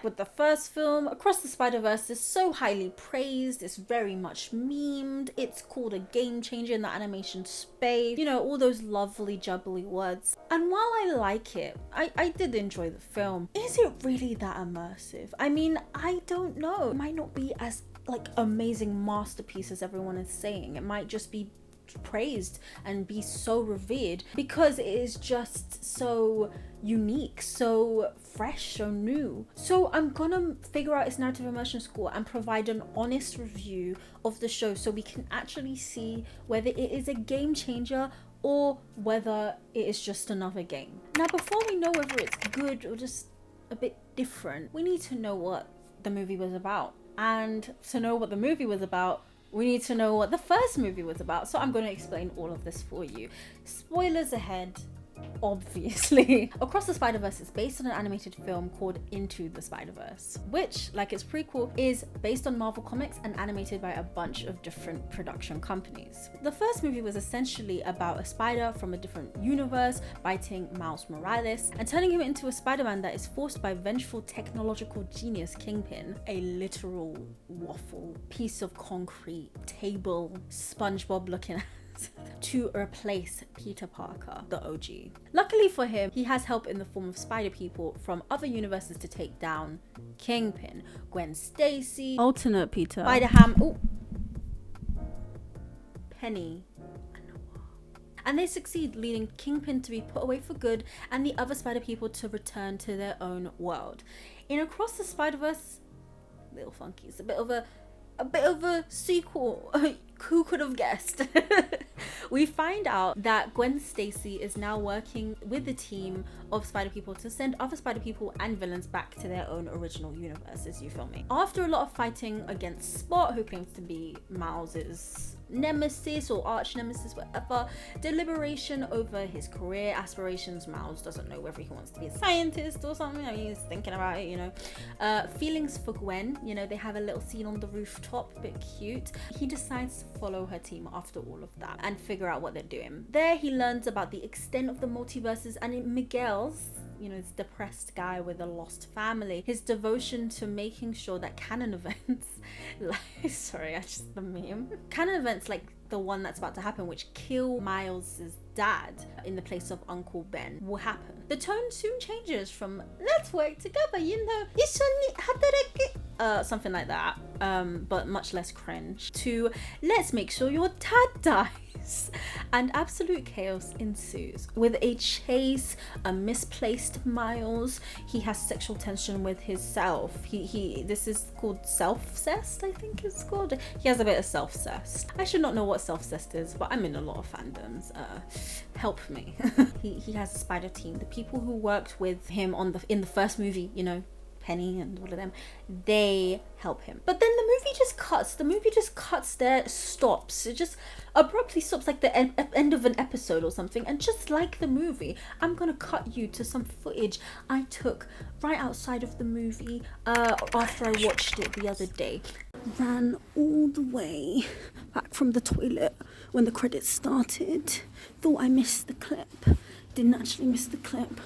with the first film, Across the Spider-Verse is so highly praised, it's very much memed, it's called a game changer in the animation space, you know, all those lovely jubbly words. And while I like it, I did enjoy the film. Is it really that immersive? I mean, I don't know. It might not be as like amazing masterpiece as everyone is saying. It might just be praised and be so revered because it is just so unique, so fresh, so new. So I'm gonna figure out its narrative immersion score and provide an honest review of the show so we can actually see whether it is a game changer or whether it is just another game. Now, before we know whether it's good or just a bit different, we need to know what the movie was about. And to know what the movie was about, we need to know what the first movie was about. So I'm going to explain all of this for you. Spoilers ahead, obviously. Across the Spider-Verse is based on an animated film called Into the Spider-Verse, which, like its prequel, is based on Marvel Comics and animated by a bunch of different production companies. The first movie was essentially about a spider from a different universe biting Miles Morales and turning him into a Spider-Man that is forced by vengeful technological genius Kingpin, a literal waffle, piece of concrete, table, SpongeBob looking to replace Peter Parker, the OG. Luckily for him, he has help in the form of spider people from other universes to take down Kingpin, Gwen Stacy, alternate Peter, Spider-Ham, Penny, and they succeed, leading Kingpin to be put away for good and the other spider people to return to their own world. In Across the Spider-Verse, little funkies, a bit of a sequel. Who could have guessed? We find out that Gwen Stacy is now working with the team of spider people to send other spider people and villains back to their own original universes, you feel me? After a lot of fighting against Spot, who claims to be Miles's nemesis or arch nemesis, whatever, deliberation over his career aspirations, Miles doesn't know whether he wants to be a scientist or something. I mean, he's thinking about it, you know. Feelings for Gwen, you know, they have a little scene on the rooftop, a bit cute. He decides to follow her team after all of that and figure out what they're doing. There he learns about the extent of the multiverses and Miguel's, you know, this depressed guy with a lost family, his devotion to making sure that canon events like, sorry, I just the meme. Canon events like the one that's about to happen, which kill Miles's dad in the place of Uncle Ben, will happen. The tone soon changes from let's work together, you know, something like that, but much less cringe, to let's make sure your dad dies. And absolute chaos ensues with a chase, a misplaced Miles. He has sexual tension with his self. This is called self-cessed, I think it's called. He has a bit of self-cessed. I should not know what self-cessed is, but I'm in a lot of fandoms. Help me. he has a spider team. The people who worked with him in the first movie, you know, Penny and all of them, they help him. But then the movie just cuts there, stops. It just abruptly stops, like the end of an episode or something. And just like the movie, I'm gonna cut you to some footage I took right outside of the movie after I watched it the other day. Ran all the way back from the toilet when the credits started. Thought I missed the clip. Didn't actually miss the clip.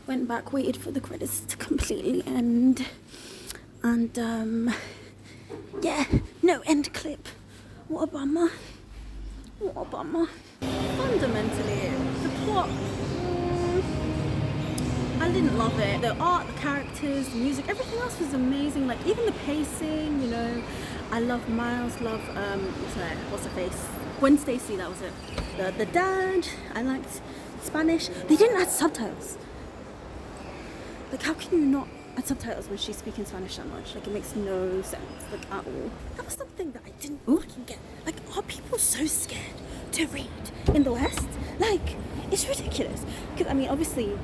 Went back, waited for the credits to completely end, and yeah, no end clip. What a bummer. Fundamentally, the plot, I didn't love it. The art, the characters, the music, everything else was amazing. Like even the pacing, you know. I love Miles, what's her face? Gwen Stacy, that was it. The dad, I liked Spanish. They didn't add subtitles. Like, how can you not add subtitles when she's speaking Spanish that much? Like, it makes no sense, like, at all. That was something that I didn't fucking get. Like, are people so scared to read in the West? Like, it's ridiculous. Because, I mean, obviously,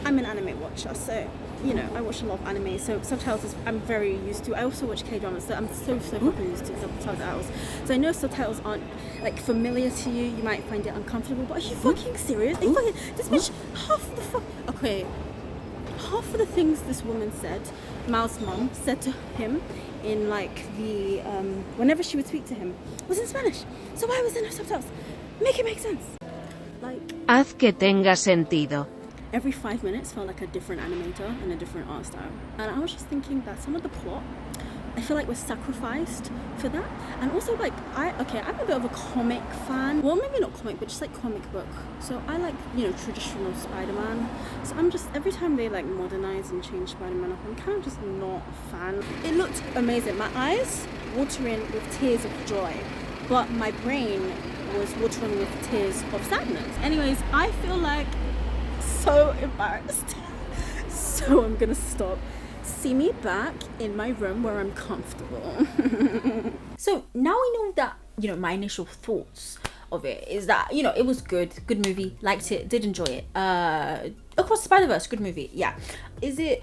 I'm an anime watcher, so, you know, I watch a lot of anime, so subtitles I'm very used to. I also watch K-dramas, so I'm so fucking used to subtitles. So I know subtitles aren't, like, familiar to you. You might find it uncomfortable, but are you fucking serious? Are you fucking, this bitch, half of the things this woman said, Miles' mom said to him in, like, the, whenever she would speak to him, was in Spanish. So why was there no subtitles? Make it make sense. Like, haz que tenga sentido. every 5 minutes felt like a different animator and a different art style. And I was just thinking that some of the plot, I feel like, was sacrificed for that. And also, like, I'm a bit of a comic fan. Well, maybe not comic, but just like comic book. So I like, you know, traditional Spider-Man. So I'm just, every time they like modernize and change Spider-Man up, I'm kind of just not a fan. It looked amazing. My eyes watering with tears of joy, but my brain was watering with tears of sadness. Anyways, I feel like so embarrassed. So I'm gonna stop. See me back in my room where I'm comfortable. So now we know that, you know, my initial thoughts of it is that, you know, it was good movie, liked it, did enjoy it. Across the Spider-Verse, good movie, yeah. Is it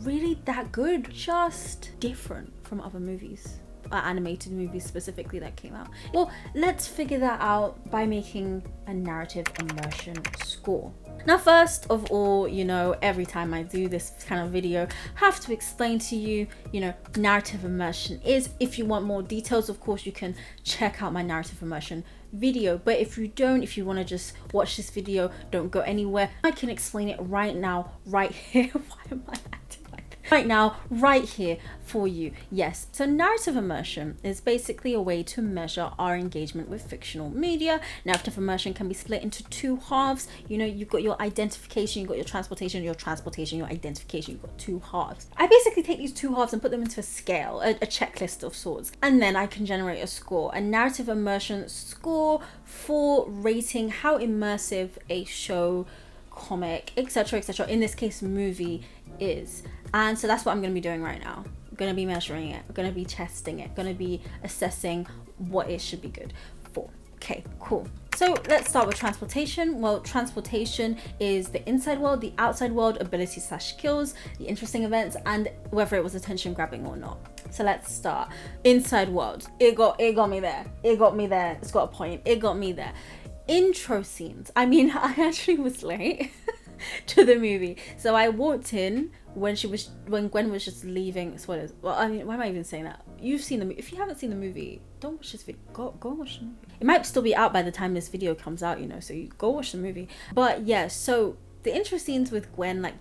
really that good? Just different from other movies, animated movies specifically that came out. Well, let's figure that out by making a narrative immersion score. Now, first of all, you know, every time I do this kind of video, I have to explain to you, you know, narrative immersion is. If you want more details, of course, you can check out my narrative immersion video. But if you don't, if you want to just watch this video, don't go anywhere. I can explain it right now, right here. Why am I acting like that? Right now, right here for you. Yes, so narrative immersion is basically a way to measure our engagement with fictional media. Narrative immersion can be split into two halves. You know, you've got your identification, you've got your transportation, your identification, you've got two halves. I basically take these two halves and put them into a scale, a checklist of sorts, and then I can generate a score, a narrative immersion score for rating how immersive a show, comic, etc., in this case movie, is. And so that's what I'm going to be doing right now. I'm going to be measuring it, I'm going to be testing it, going to be assessing what it should be good for. Okay, cool. So let's start with transportation. Well, transportation is the inside world, the outside world, abilities / skills, the interesting events, and whether it was attention grabbing or not. So let's start. Inside world. It got me there. It got me there. It's got a point. It got me there. Intro scenes. I mean, I actually was late to the movie. So I walked in when Gwen was just leaving spoilers. Well, I mean, why am I even saying that? You've seen the movie. If you haven't seen the movie, don't watch this video. Go and watch the movie. It might still be out by the time this video comes out, you know, so you go watch the movie. But yeah, so the intro scenes with Gwen, like,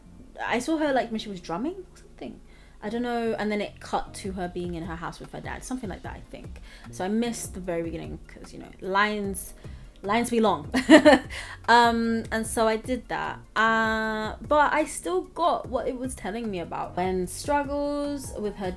I saw her like when she was drumming or something. I don't know, and then it cut to her being in her house with her dad, something like that, I think. So I missed the very beginning because, you know, lines be long. And so I did that, but I still got what it was telling me about when struggles with her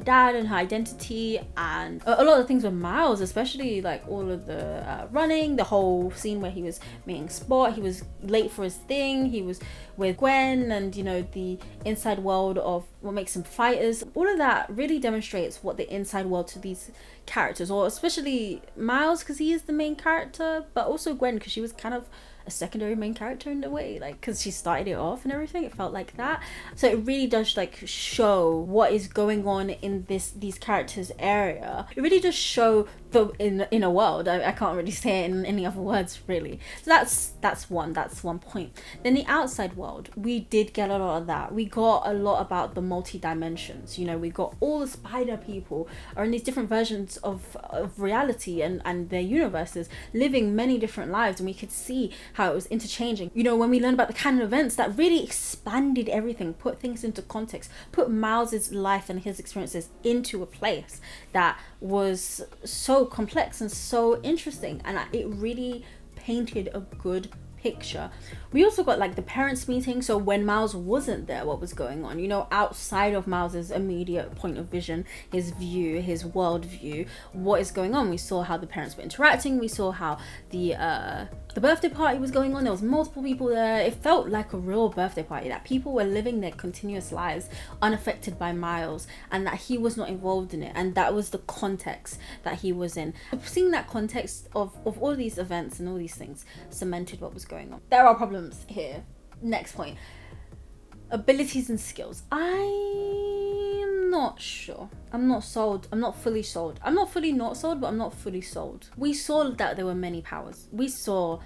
dad and her identity, and a lot of things with Miles, especially like all of the running, the whole scene where he was meeting Spot, he was late for his thing, he was with Gwen, and you know, the inside world of what makes them fighters. All of that really demonstrates what the inside world to these characters, or especially Miles because he is the main character, but also Gwen because she was kind of a secondary main character in a way, like because she started it off and everything. It felt like that. So it really does like show what is going on in these characters area. It really does show the inner world. I can't really say it in any other words really. So that's one point. Then the outside world, we did get a lot of that. We got a lot about the multi-dimensions. You know, we got all the spider people are in these different versions of reality and their universes, living many different lives, and we could see how it was interchanging. You know, when we learned about the canon events, that really expanded everything, put things into context, put Miles's life and his experiences into a place that was so complex and so interesting, and it really painted a good picture. We also got like the parents meeting, so when Miles wasn't there, what was going on, you know, outside of Miles's immediate point of vision, his view, his world view, what is going on. We saw how the parents were interacting, we saw how the birthday party was going on. There was multiple people there. It felt like a real birthday party, that people were living their continuous lives unaffected by Miles, and that he was not involved in it, and that was the context that he was in. Seeing that context of all these events and all these things cemented what was going on. There are problems here. Next point. Abilities and skills. I'm not sure. I'm not sold. I'm not fully sold. I'm not fully not sold, but I'm not fully sold. We saw that there were many powers. We saw,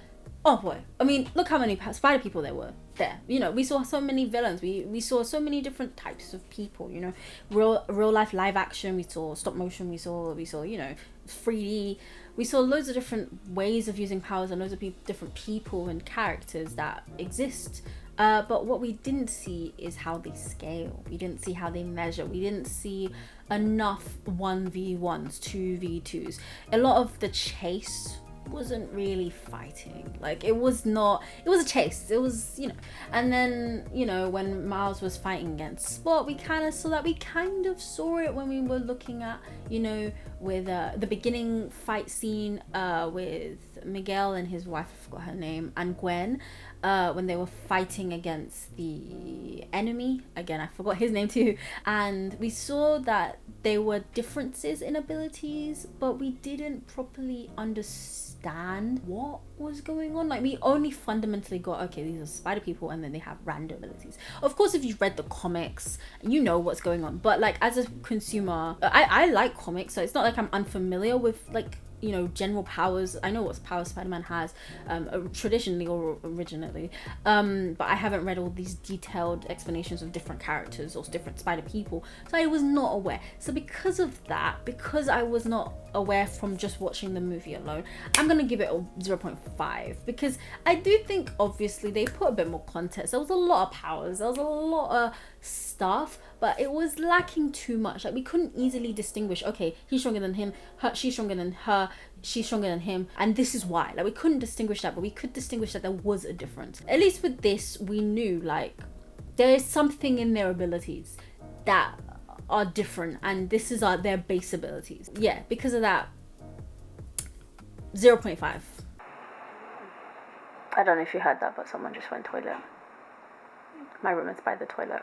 oh boy, I mean, look how many spider people there were there. You know, we saw so many villains. We saw so many different types of people, you know, real life live action. We saw stop motion. We saw, you know, 3D. We saw loads of different ways of using powers and loads of different people and characters that exist But what we didn't see is how they scale. We didn't see how they measure. We didn't see enough 1v1s, 2v2s. A lot of the chase wasn't really fighting. Like, it was a chase. It was, you know. And then, you know, when Miles was fighting against Spot, we kind of saw that. We kind of saw it when we were looking at, you know, with the beginning fight scene with Miguel and his wife, I forgot her name, and Gwen, when they were fighting against the enemy. Again, I forgot his name too. And we saw that there were differences in abilities, but we didn't properly understand what was going on. Like, we only fundamentally got, okay, these are spider people and then they have random abilities. Of course, if you've read the comics, you know what's going on. But like, as a consumer, I like comics, so it's not like I'm unfamiliar with, like, you know, general powers. I know what powers Spider-Man has traditionally or originally, but I haven't read all these detailed explanations of different characters or different spider people, so I was not aware. So because of that, because I was not aware from just watching the movie alone, I'm gonna give it a 0.5, because I do think obviously they put a bit more context. There was a lot of powers, there was a lot of stuff, but it was lacking too much. Like, we couldn't easily distinguish, okay, he's stronger than him, she's stronger than her, she's stronger than him, and this is why. Like, we couldn't distinguish that, but we could distinguish that there was a difference. At least with this, we knew, like, there is something in their abilities that are different, and this is their base abilities. Yeah, because of that, 0.5. I don't know if you heard that, but someone just went toilet. My room is by the toilet.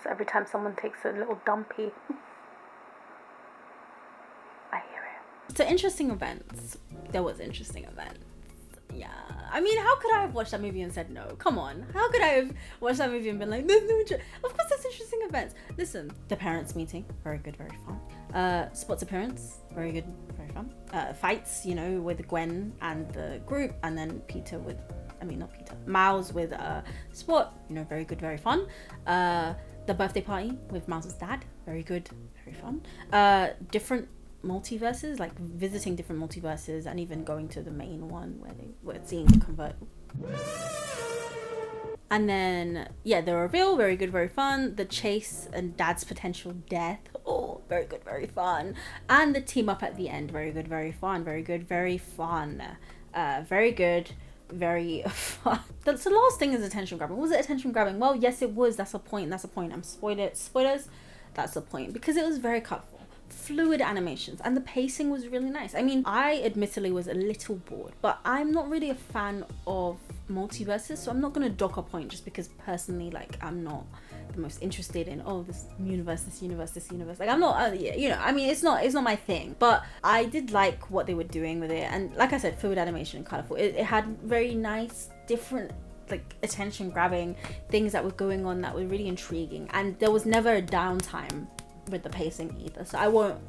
So every time someone takes a little dumpy, I hear it. So interesting events. There was interesting events. Yeah. I mean, how could I have watched that movie and said no? Come on. How could I have watched that movie and been like, there's no interest? Of course there's interesting events. Listen, the parents meeting, very good, very fun. Spot's appearance, very good, very fun. Fights, you know, with Gwen and the group, and then Miles with Spot, you know, very good, very fun. The birthday party with Miles' dad, very good, very fun. Different multiverses, like visiting different multiverses, and even going to the main one where they were seeing the convert. And then, yeah, the reveal, very good, very fun. The chase and dad's potential death, oh, very good, very fun. And the team up at the end, very good, very fun, very good, very fun. Very good, very fun. That's the last thing is attention grabbing. Was it attention grabbing? Well, yes, it was. That's a point. I'm spoilers. That's the point, because it was very colorful, fluid animations, and the pacing was really nice. I mean, I admittedly was a little bored, but I'm not really a fan of multiverses, so I'm not gonna dock a point just because personally, like, I'm not the most interested in this universe. Like, I'm not, you know, I mean, it's not my thing, but I did like what they were doing with it. And like I said, fluid animation and colorful. It had very nice, different, like, attention grabbing things that were going on that were really intriguing, and there was never a downtime with the pacing either. So I won't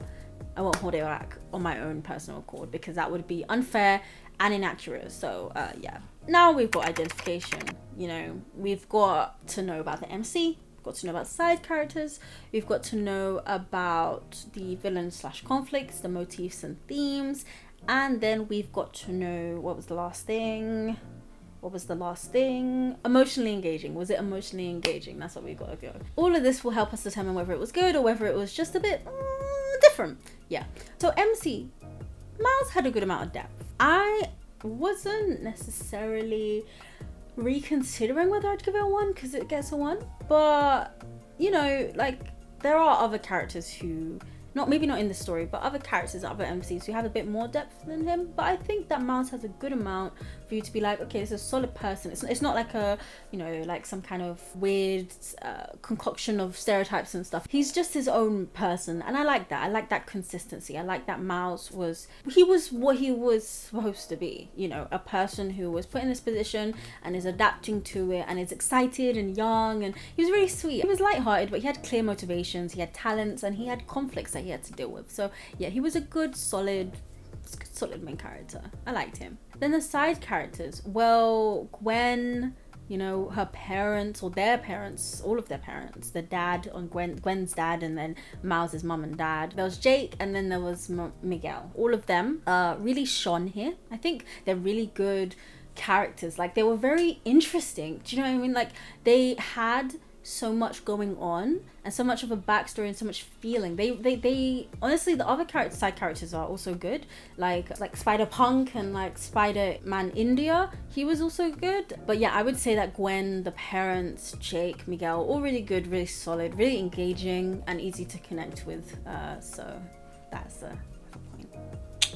hold it back on my own personal accord, because that would be unfair and inaccurate. So yeah, now we've got identification. You know, we've got to know about the MC, got to know about side characters, we've got to know about the villain / conflicts, the motifs and themes, and then we've got to know, what was the last thing? Emotionally engaging. Was it emotionally engaging? That's what we've got to go. All of this will help us determine whether it was good or whether it was just a bit different. Yeah. So MC, Miles had a good amount of depth. I wasn't necessarily reconsidering whether I'd give it a 1 because it gets a 1, but, you know, like, there are other characters who, maybe not in the story, but other characters, other MCs who have a bit more depth than him. But I think that Miles has a good amount for you to be like, okay, it's a solid person. It's not like a, you know, like some kind of weird concoction of stereotypes and stuff. He's just his own person, and I like that. I like that consistency. I like that Miles was what he was supposed to be, you know, a person who was put in this position and is adapting to it and is excited and young, and he was really sweet. He was lighthearted, but he had clear motivations, he had talents, and he had conflicts that he had to deal with. So yeah, he was a good solid main character. I liked him. Then the side characters, well, Gwen, you know, her parents, or their parents, all of their parents, the dad on Gwen's dad, and then Miles's mum and dad. There was Jake, and then there was Miguel. All of them really shone here. I think they're really good characters. Like, they were very interesting. Do you know what I mean? Like, they had so much going on and so much of a backstory and so much feeling. They honestly, the other side characters are also good, like Spider-Punk and like Spider-Man India. He was also good. But yeah, I would say that Gwen, the parents, Jake, Miguel, all really good, really solid, really engaging and easy to connect with. So that's a point.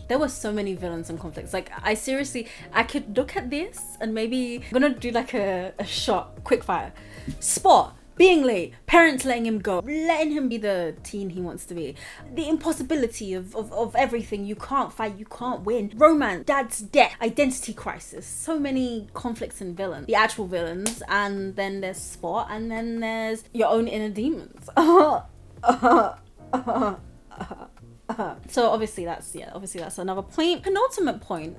There were so many villains and conflicts. Like, I could look at this and maybe I'm gonna do like a shot quick fire. Spot being late, parents letting him go, letting him be the teen he wants to be, the impossibility of everything. You can't fight, you can't win, romance, dad's death, identity crisis, so many conflicts and villains, the actual villains, and then there's Spot, and then there's your own inner demons. So obviously that's another point. Penultimate point,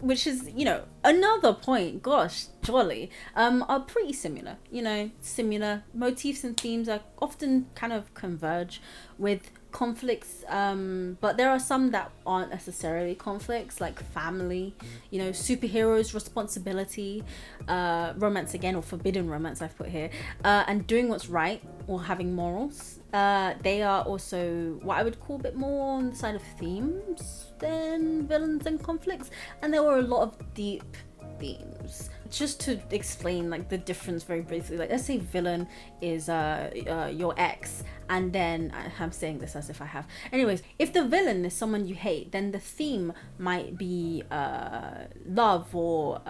which is, you know, another point, gosh, jolly, are pretty similar. You know, similar motifs and themes are often kind of converge with conflicts, but there are some that aren't necessarily conflicts, like family, you know, superheroes, responsibility, romance again, or forbidden romance I've put here, and doing what's right or having morals. They are also what I would call a bit more on the side of themes than villains and conflicts, and there were a lot of deep themes. Just to explain like the difference very briefly, like let's say villain is your ex, and then I'm saying this as if I have. Anyways, if the villain is someone you hate, then the theme might be love or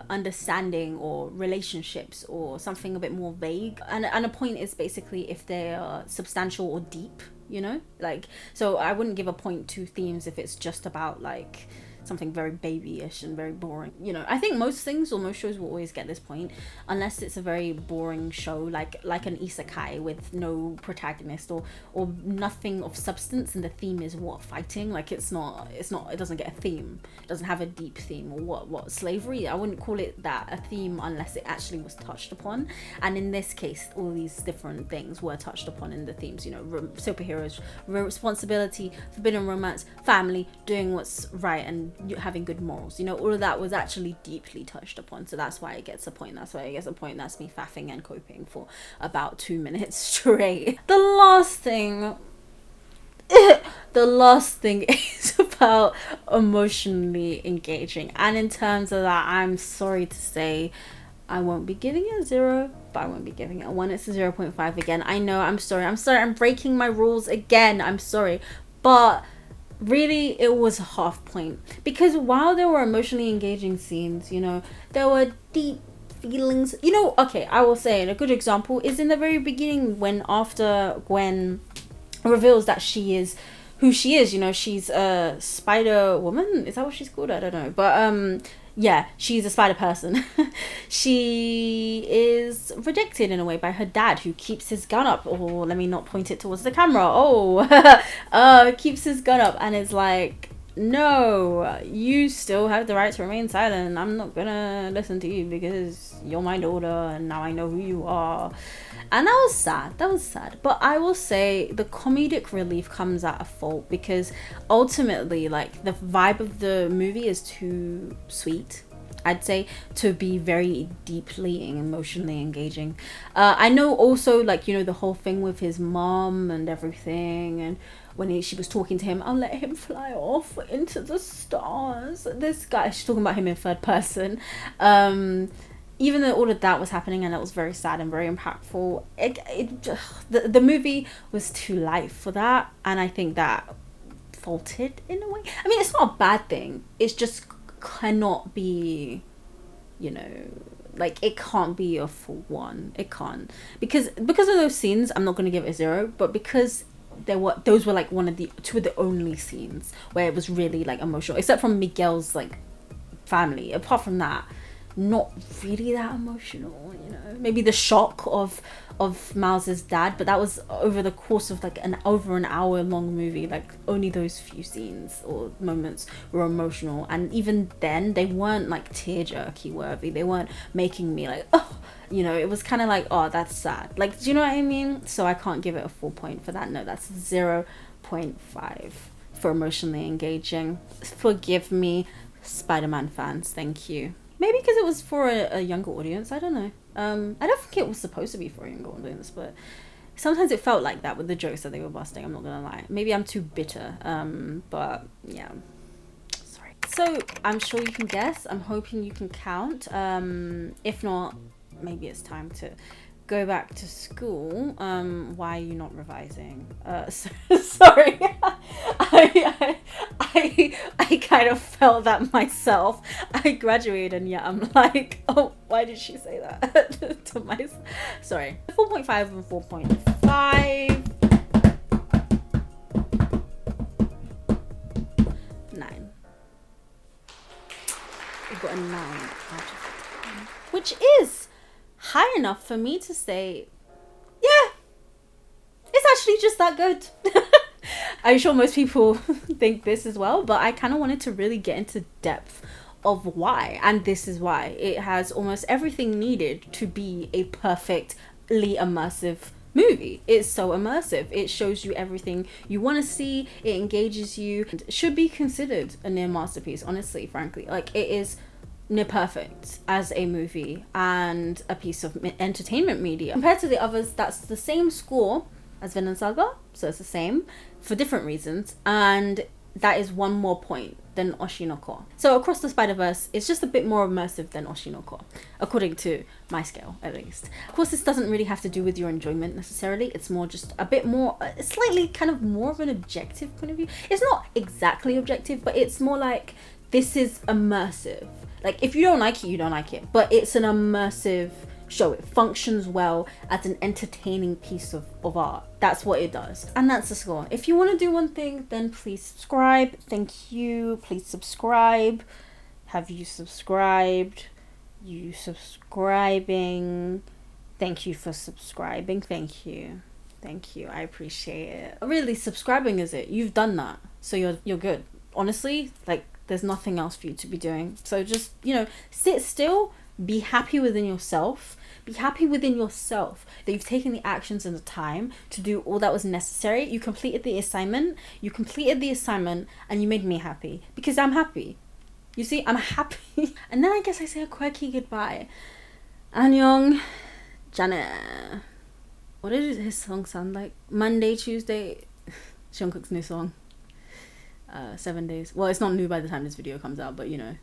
understanding or relationships or something a bit more vague. And a point is basically if they're substantial or deep, you know? Like, so I wouldn't give a point to themes if it's just about like something very babyish and very boring. You know, I think most things or most shows will always get this point, unless it's a very boring show like an isekai with no protagonist or nothing of substance, and the theme is what, fighting. Like, it doesn't get a theme, it doesn't have a deep theme. Or what slavery, I wouldn't call it that a theme unless it actually was touched upon. And in this case, all these different things were touched upon in the themes, you know, superheroes, responsibility, forbidden romance, family, doing what's right, and having good morals. You know, all of that was actually deeply touched upon. So that's why it gets a point. That's me faffing and coping for about 2 minutes straight. The last thing is about emotionally engaging. And in terms of that, I'm sorry to say, I won't be giving it a 0, but I won't be giving it a 1. It's a 0.5 again. I know, I'm sorry. I'm breaking my rules again. I'm sorry. But really, it was a half point, because while there were emotionally engaging scenes, you know, there were deep feelings. You know, okay, I will say, and a good example is in the very beginning, when after Gwen reveals that she is who she is, you know, she's a spider woman, is that what she's called? I don't know, but yeah, she's a spider person. She is rejected in a way by her dad, who keeps his gun up. Or let me not point it towards the camera. Keeps his gun up and is like, no, you still have the right to remain silent. I'm not gonna listen to you because you're my daughter and now I know who you are. And that was sad. But I will say the comedic relief comes at a fault, because ultimately, like, the vibe of the movie is too sweet, I'd say, to be very deeply and emotionally engaging. I know also, like, you know, the whole thing with his mom and everything, and when she was talking to him, I'll let him fly off into the stars. This guy, she's talking about him in third person. Even though all of that was happening and it was very sad and very impactful, the movie was too light for that, and I think that faulted in a way. I mean, it's not a bad thing, it's just cannot be, you know, like, it can't be a full 1. It can't, because of those scenes. I'm not going to give it a 0, but because those were like two of the only scenes where it was really like emotional, except from Miguel's like family. Apart from that, not really that emotional, you know. Maybe the shock of Miles's dad, but that was over the course of like over an hour long movie. Like, only those few scenes or moments were emotional, and even then they weren't like tear-jerky worthy. They weren't making me like, oh, you know. It was kind of like, oh, that's sad. Like, do you know what I mean? So I can't give it a full point for that. No, that's 0.5 for emotionally engaging. Forgive me, Spider-Man fans, thank you. Maybe because it was for a younger audience. I don't know. I don't think it was supposed to be for a younger audience, but sometimes it felt like that with the jokes that they were busting. I'm not gonna lie. Maybe I'm too bitter. But yeah. Sorry. So I'm sure you can guess. I'm hoping you can count. If not, maybe it's time to go back to school. Why are you not revising? Sorry. I kind of felt that myself. I graduated and yeah, I'm like, oh, why did she say that to myself? Sorry. 4.5 and 4.5. 9. We've got a 9 out of 10, which is high enough for me to say, yeah, it's actually just that good. I'm sure most people think this as well, but I kind of wanted to really get into depth of why, and this is why. It has almost everything needed to be a perfectly immersive movie. It's so immersive. It shows you everything you want to see. It engages you. It should be considered a near masterpiece, honestly, frankly. Like, it is near perfect as a movie and a piece of entertainment media. Compared to the others, that's the same score as Vinland Saga, so it's the same for different reasons, and that is one more point than Oshinoko. So Across the Spider-Verse is just a bit more immersive than Oshinoko, according to my scale at least. Of course, this doesn't really have to do with your enjoyment necessarily. It's more just a bit more, slightly kind of more of an objective point of view. It's not exactly objective, but it's more like, this is immersive. Like, if you don't like it, you don't like it, but it's an immersive show. It functions well as an entertaining piece of art. That's what it does. And that's the score. If you want to do one thing, then please subscribe. Thank you. Please subscribe. Have you subscribed? You subscribing. Thank you for subscribing. Thank you. Thank you. I appreciate it. Really, subscribing is it. You've done that. So you're good. Honestly, like, there's nothing else for you to be doing. So just, you know, sit still, be happy within yourself. Be happy within yourself that you've taken the actions and the time to do all that was necessary. You completed the assignment. And you made me happy because I'm happy. You see, I'm happy. And then I guess I say a quirky goodbye. Annyeong, Janet. What did his song sound like? Monday, Tuesday. Jungkook's new song. 7 days. Well, it's not new by the time this video comes out, but you know.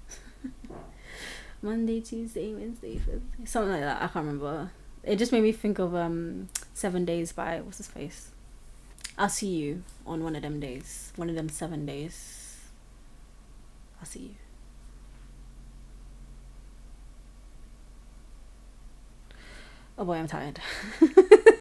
Monday, Tuesday, Wednesday, Thursday. Something like that. I can't remember. It just made me think of 7 days by, what's his face? I'll see you on one of them days. One of them 7 days. I'll see you. Oh boy, I'm tired.